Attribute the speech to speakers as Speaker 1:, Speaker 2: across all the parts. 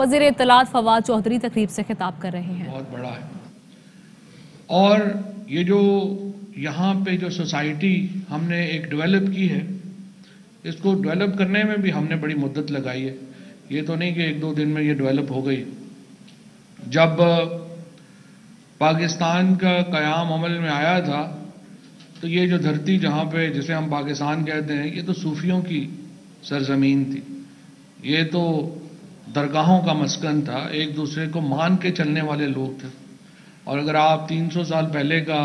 Speaker 1: वज़ीर इत्तलात फवाद चौधरी तकरीब से खिताब कर रहे हैं।
Speaker 2: बहुत बड़ा है और ये जो यहाँ पे जो सोसाइटी हमने एक डेवलप की है, इसको डेवलप करने में भी हमने बड़ी मुद्दत लगाई है। ये तो नहीं कि एक दो दिन में ये डेवलप हो गई। जब पाकिस्तान का क़याम अमल में आया था तो ये जो धरती जहाँ पे जिसे हम पाकिस्तान कहते हैं, ये तो सूफियों की सरजमीन थी। ये तो दरगाहों का मस्कन था, एक दूसरे को मान के चलने वाले लोग थे। और अगर आप 300 साल पहले का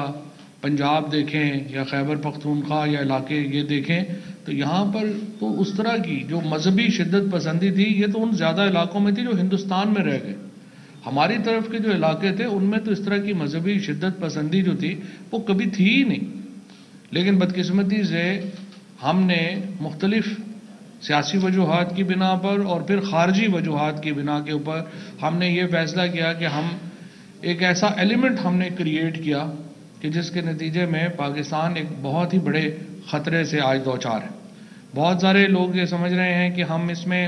Speaker 2: पंजाब देखें या खैबर पख्तूनख्वा या इलाके ये देखें तो यहाँ पर तो उस तरह की जो मजहबी शिद्दत पसंदी थी, ये तो उन ज़्यादा इलाकों में थी जो हिंदुस्तान में रह गए। हमारी तरफ के जो इलाके थे उनमें तो इस तरह की मजहबी शिद्दत पसंदी जो थी वो कभी थी ही नहीं। लेकिन बदकिस्मती से हमने मुख्तलिफ सियासी वजूहात की बिना पर और फिर खारजी वजूहात की बिना के ऊपर हमने ये फैसला किया कि हम एक ऐसा एलिमेंट हमने क्रिएट किया कि जिसके नतीजे में पाकिस्तान एक बहुत ही बड़े ख़तरे से आज दो चार है। बहुत सारे लोग ये समझ रहे हैं कि हम इसमें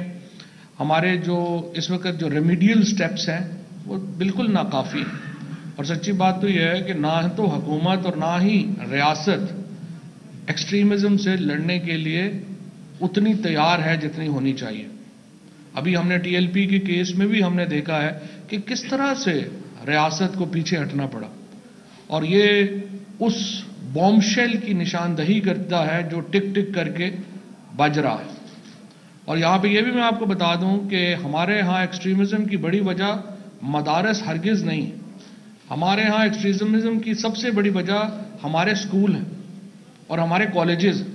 Speaker 2: हमारे जो इस वक्त जो रेमिडियल स्टेप्स हैं वो बिल्कुल नाकाफ़ी है। और सच्ची बात तो यह है कि ना तो हुकूमत और ना ही रियासत एक्सट्रीमिज़म से लड़ने के लिए उतनी तैयार है जितनी होनी चाहिए। अभी हमने टीएलपी के केस में भी हमने देखा है कि किस तरह से रियासत को पीछे हटना पड़ा और ये उस बॉम्बशेल की निशानदही करता है जो टिक टिक करके बज रहा है। और यहाँ पे ये भी मैं आपको बता दूं कि हमारे यहाँ एक्सट्रीमिज़म की बड़ी वजह मदारस हरगिज़ नहीं है। हमारे यहाँ एक्सट्रीमिज़म की सबसे बड़ी वजह हमारे स्कूल हैं और हमारे कॉलेजेस,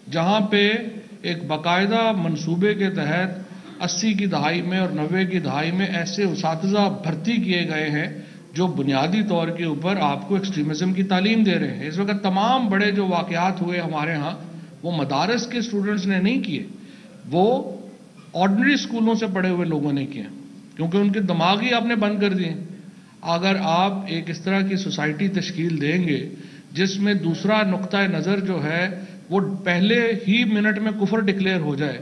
Speaker 2: जहाँ पे एक बाकायदा मंसूबे के तहत 80 की दहाई में और 90 की दहाई में ऐसे उसातिज़ा भर्ती किए गए हैं जो बुनियादी तौर के ऊपर आपको एक्सट्रीमिज़म की तालीम दे रहे हैं। इस वक्त तमाम बड़े जो वाक़यात हुए हमारे यहाँ वो मदारस के स्टूडेंट्स ने नहीं किए, वो ऑर्डिनरी स्कूलों से पढ़े हुए लोगों ने किए, क्योंकि उनके दिमाग ही आपने बंद कर दिए। अगर आप एक इस तरह की सोसाइटी तश्कील देंगे जिसमें दूसरा नुक्ता नज़र जो है वो पहले ही मिनट में कुफर डिक्लेयर हो जाए,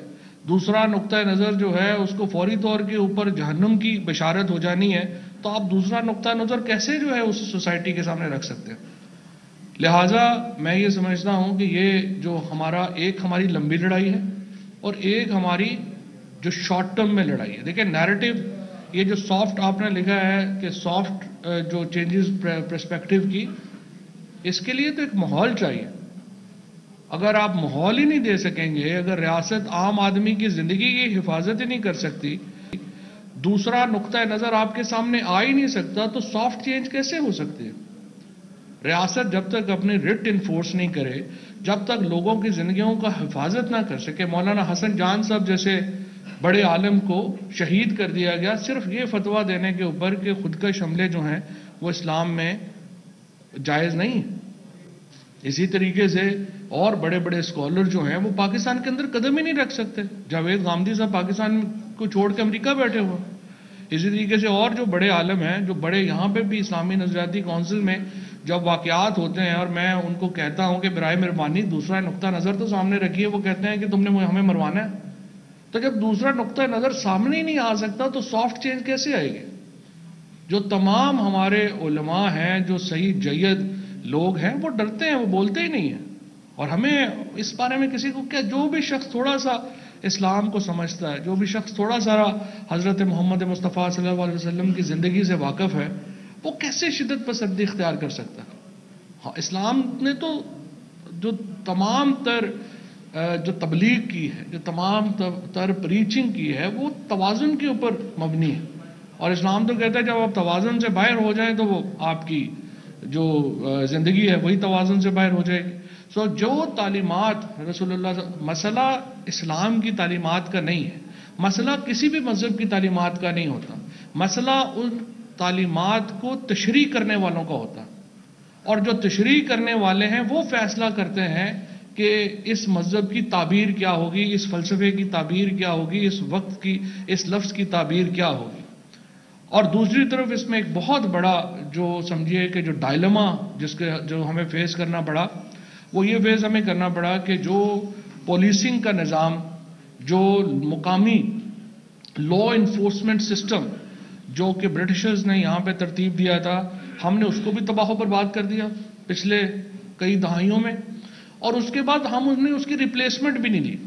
Speaker 2: दूसरा नुक्ता नज़र जो है उसको फौरी तौर के ऊपर जहन्नुम की बशारत हो जानी है, तो आप दूसरा नुक्ता नज़र कैसे जो है उस सोसाइटी के सामने रख सकते हैं। लिहाजा मैं ये समझता हूँ कि ये जो हमारी लंबी लड़ाई है और एक हमारी जो शॉर्ट टर्म में लड़ाई है। देखिए नैरेटिव, ये जो सॉफ्ट आपने लिखा है कि सॉफ्ट जो चेंजेस पर्सपेक्टिव की, इसके लिए तो एक माहौल चाहिए। अगर आप माहौल ही नहीं दे सकेंगे, अगर रियासत आम आदमी की ज़िंदगी की हिफाजत ही नहीं कर सकती, दूसरा नुक्ता नज़र आपके सामने आ ही नहीं सकता, तो सॉफ्ट चेंज कैसे हो सकती है। रियासत जब तक अपनी रिट इन्फोर्स नहीं करे, जब तक लोगों की ज़िंदगियों का हिफाजत ना कर सके। मौलाना हसन जान साहब जैसे बड़े आलिम को शहीद कर दिया गया सिर्फ ये फतवा देने के ऊपर कि खुदकश हमले जो हैं वो इस्लाम में जायज़ नहीं है। इसी तरीके से और बड़े बड़े स्कॉलर जो हैं वो पाकिस्तान के अंदर कदम ही नहीं रख सकते। जावेद गामदी साहब पाकिस्तान को छोड़ के अमेरिका बैठे हुए। इसी तरीके से और जो बड़े आलम हैं, जो बड़े यहाँ पे भी इस्लामी नज़रियाती काउंसिल में जब वाक़यात होते हैं और मैं उनको कहता हूँ कि बराए मेहरबानी दूसरा नुक्ता नज़र तो सामने रखिए, वो कहते हैं कि तुमने हमें मरवाना है। तो जब दूसरा नुक्ता नज़र सामने ही नहीं आ सकता तो सॉफ्ट चेंज कैसे आएगी। जो तमाम हमारे उलमा हैं, जो सही जयद लोग हैं, वो डरते हैं, वो बोलते ही नहीं हैं। और हमें इस बारे में किसी को क्या, जो भी शख्स थोड़ा सा इस्लाम को समझता है, जो भी शख्स थोड़ा सा हज़रत मोहम्मद मुस्तफ़ा सल्लल्लाहु अलैहि वसल्लम की ज़िंदगी से वाकिफ़ है, वो कैसे शिद्दत पसंदी इख्तियार कर सकता है। हाँ, इस्लाम ने तो जो तमाम तर जो तबलीग की है, जो तमाम तर प्रीचिंग की है, वो तवाज़ुन के ऊपर मबनी है। और इस्लाम तो कहता है जब आप तवाज़ुन से बाहर हो जाएं तो वो आपकी जो ज़िंदगी है वही तवाज़ुन से बाहर हो जाएगी। सो जो तालीमात रसूलुल्लाह, मसला इस्लाम की तालीमात का नहीं है, मसला किसी भी मज़हब की तालीमात का नहीं होता, मसला उन तालीमात को तशरीह करने वालों का होता है। और जो तशरीह करने वाले हैं वो फैसला करते हैं कि इस मज़हब की ताबीर क्या होगी, इस फ़लसफ़े की ताबीर क्या होगी, इस वक्त की इस लफ्ज़ की ताबीर क्या होगी। और दूसरी तरफ इसमें एक बहुत बड़ा जो समझिए कि जो डायलेमा जो हमें फेस करना पड़ा, वो ये फेस हमें करना पड़ा कि जो पोलिसिंग का निज़ाम, जो मुकामी लॉ इन्फोर्समेंट सिस्टम जो कि ब्रिटिशर्स ने यहाँ पे तरतीब दिया था, हमने उसको भी तबाह बर्बाद कर दिया पिछले कई दहाइयों में, और उसके बाद हमने उसकी रिप्लेसमेंट भी नहीं ली।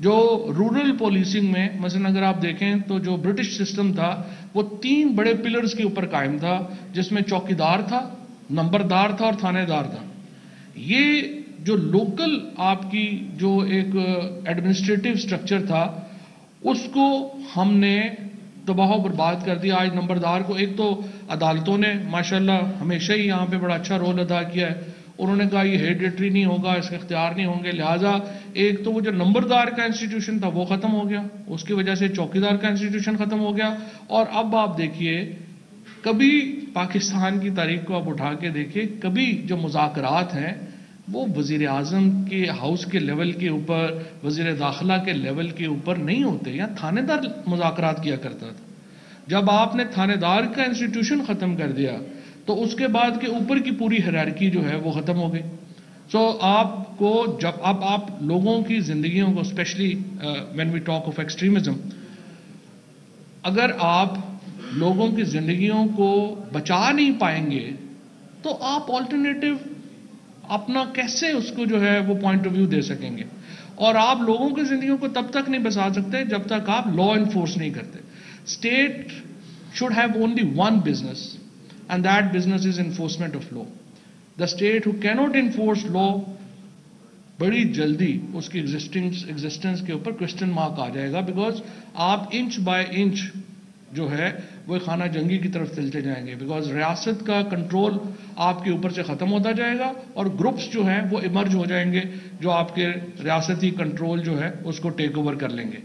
Speaker 2: जो रूरल पॉलिसिंग में मसलन अगर आप देखें तो जो ब्रिटिश सिस्टम था वो 3 बड़े पिलर्स के ऊपर कायम था, जिसमें चौकीदार था, नंबरदार था और थानेदार था। ये जो लोकल आपकी जो एक एडमिनिस्ट्रेटिव स्ट्रक्चर था उसको हमने तबाह बर्बाद कर दिया। आज नंबरदार को, एक तो अदालतों ने माशाल्लाह हमेशा ही यहाँ पे बड़ा अच्छा रोल अदा किया है, उन्होंने कहा ये हेरिडिटरी नहीं होगा, इसके इख्तियार नहीं होंगे, लिहाजा एक तो वो जो नंबरदार का इंस्टीट्यूशन था वो ख़त्म हो गया, उसकी वजह से चौकीदार का इंस्टीट्यूशन ख़त्म हो गया। और अब आप देखिए, कभी पाकिस्तान की तारीख को आप उठा के देखिए, कभी जो मुज़ाकरात हैं वो वज़ीर आज़म के हाउस के लेवल के ऊपर, वज़ीर दाखिला के लेवल के ऊपर नहीं होते, या थानेदार मुज़ाकरात किया करता था। जब आपने थानेदार का इंस्टीट्यूशन ख़त्म कर दिया तो उसके बाद के ऊपर की पूरी हायरार्की जो है वो ख़त्म हो गई। सो आपको जब अब आप लोगों की ज़िंदगियों को, specially when we talk of extremism, अगर आप लोगों की ज़िंदगियों को बचा नहीं पाएंगे तो आप ऑल्टरनेटिव अपना कैसे उसको जो है वो पॉइंट ऑफ व्यू दे सकेंगे। और आप लोगों की ज़िंदगियों को तब तक नहीं बचा सकते जब तक आप लॉ इन्फोर्स नहीं करते। State should have only one business, and that business is enforcement of law. The state who cannot enforce law, बड़ी जल्दी उसकी एग्जिस्टेंस के ऊपर क्वेश्चन मार्क आ जाएगा, बिकॉज आप इंच बाय इंच जो है वो खाना जंगी की तरफ चलते जाएंगे, बिकॉज रियासत का कंट्रोल आपके ऊपर से ख़त्म होता जाएगा और ग्रुप्स जो हैं वो इमर्ज हो जाएंगे जो आपके रियासती कंट्रोल जो है उसको टेक ओवर कर लेंगे।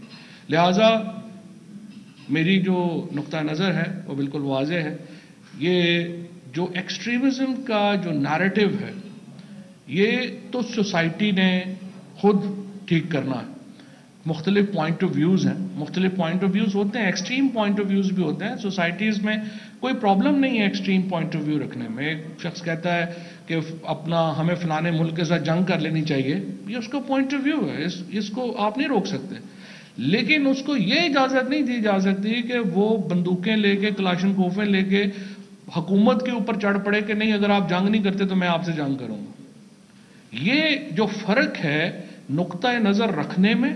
Speaker 2: लिहाजा मेरी जो नुक्ता नज़र है वो बिल्कुल वाज़ेह है, ये जो एक्सट्रीमिज़म का जो नैरेटिव है ये तो सोसाइटी ने खुद ठीक करना है। मुख्तलिफ पॉइंट ऑफ व्यूज़ हैं, मुख्तलिफ पॉइंट ऑफ व्यूज़ होते हैं, एक्सट्रीम पॉइंट ऑफ व्यूज़ भी होते हैं। सोसाइटीज़ में कोई प्रॉब्लम नहीं है एक्सट्रीम पॉइंट ऑफ व्यू रखने में। एक शख्स कहता है कि अपना हमें फ़लाने मुल्क के साथ जंग कर लेनी चाहिए, ये उसका पॉइंट ऑफ व्यू है, इसको आप नहीं रोक सकते। लेकिन उसको ये इजाज़त नहीं दी जा सकती कि वो बंदूकें लेके, कलाशनकोफें लेके हुकूमत के ऊपर चढ़ पड़े कि नहीं अगर आप जंग नहीं करते तो मैं आपसे जंग करूंगा। ये जो फ़र्क है नुक्ता नज़र रखने में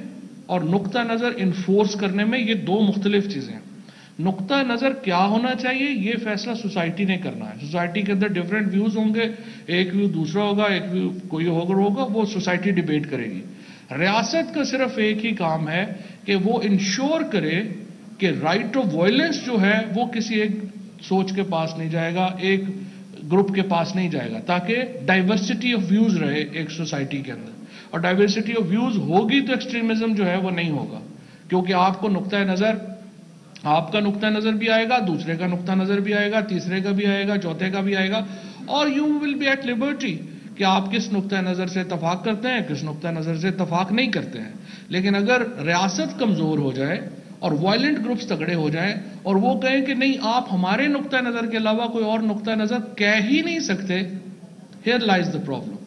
Speaker 2: और नुक्ता नज़र इन्फोर्स करने में, ये दो मुख्तलिफ चीज़ें हैं। नुक्ता नज़र क्या होना चाहिए ये फैसला सोसाइटी ने करना है। सोसाइटी के अंदर डिफरेंट व्यूज़ होंगे, एक व्यू दूसरा होगा, एक व्यू कोई होगा, वो सोसाइटी डिबेट करेगी। रियासत का सिर्फ एक ही काम है कि वो इंश्योर करे कि राइट ऑफ वायलेंस जो है वो किसी एक सोच के पास नहीं जाएगा, एक ग्रुप के पास नहीं जाएगा, ताकि डाइवर्सिटी ऑफ व्यूज रहे एक सोसाइटी के अंदर। और डाइवर्सिटी ऑफ व्यूज होगी तो एक्सट्रीमिज्म जो है वो नहीं होगा, क्योंकि आपको नुक्ता नज़र, आपका नुक्ता नज़र भी आएगा, दूसरे का नुक्ता नज़र भी आएगा, तीसरे का भी आएगा, चौथे का भी आएगा, और you will be at liberty कि आप किस नुक्ता नज़र से इत्तफाक करते हैं, किस नुक्ता नज़र से इत्तफाक नहीं करते हैं। लेकिन अगर रियासत कमज़ोर हो जाए और वायलेंट ग्रुप्स तगड़े हो जाएं और वो कहें कि नहीं आप हमारे नुक्ता नज़र के अलावा कोई और नुक्ता नज़र कह ही नहीं सकते, हियर लाइज द प्रॉब्लम।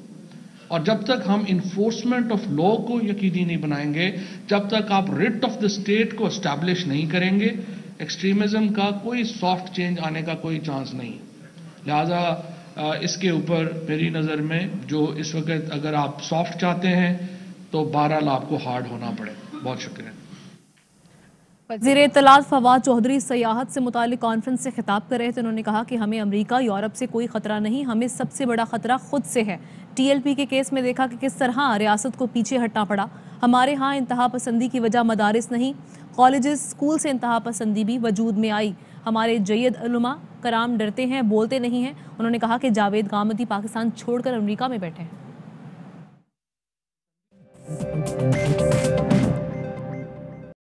Speaker 2: और जब तक हम इन्फोर्समेंट ऑफ लॉ को यकीनी नहीं बनाएंगे, जब तक आप रिट ऑफ द स्टेट को एस्टैब्लिश नहीं करेंगे, एक्सट्रीमिज्म का कोई सॉफ्ट चेंज आने का कोई चांस नहीं। लिहाजा इसके ऊपर मेरी नज़र में जो इस वक्त अगर आप सॉफ्ट चाहते हैं तो बहरहाल आपको हार्ड होना पड़े। बहुत शुक्रिया।
Speaker 1: वज़ीर इत्तलात फवाद चौधरी सयाहत से मुतालिक कॉन्फ्रेंस से खिताब कर रहे थे। उन्होंने कहा कि हमें अमेरिका, यूरोप से कोई ख़तरा नहीं, हमें सबसे बड़ा ख़तरा खुद से है। TLP के केस में देखा कि किस तरह रियासत को पीछे हटना पड़ा। हमारे यहाँ इंतहा पसंदी की वजह मदारिस नहीं, कॉलेजेस, स्कूल से इंतहा पसंदी भी वजूद में आई। हमारे जय्यद उलमा कराम डरते हैं, बोलते नहीं हैं। उन्होंने कहा कि जावेद गामदी पाकिस्तान छोड़कर अमेरिका में बैठे हैं।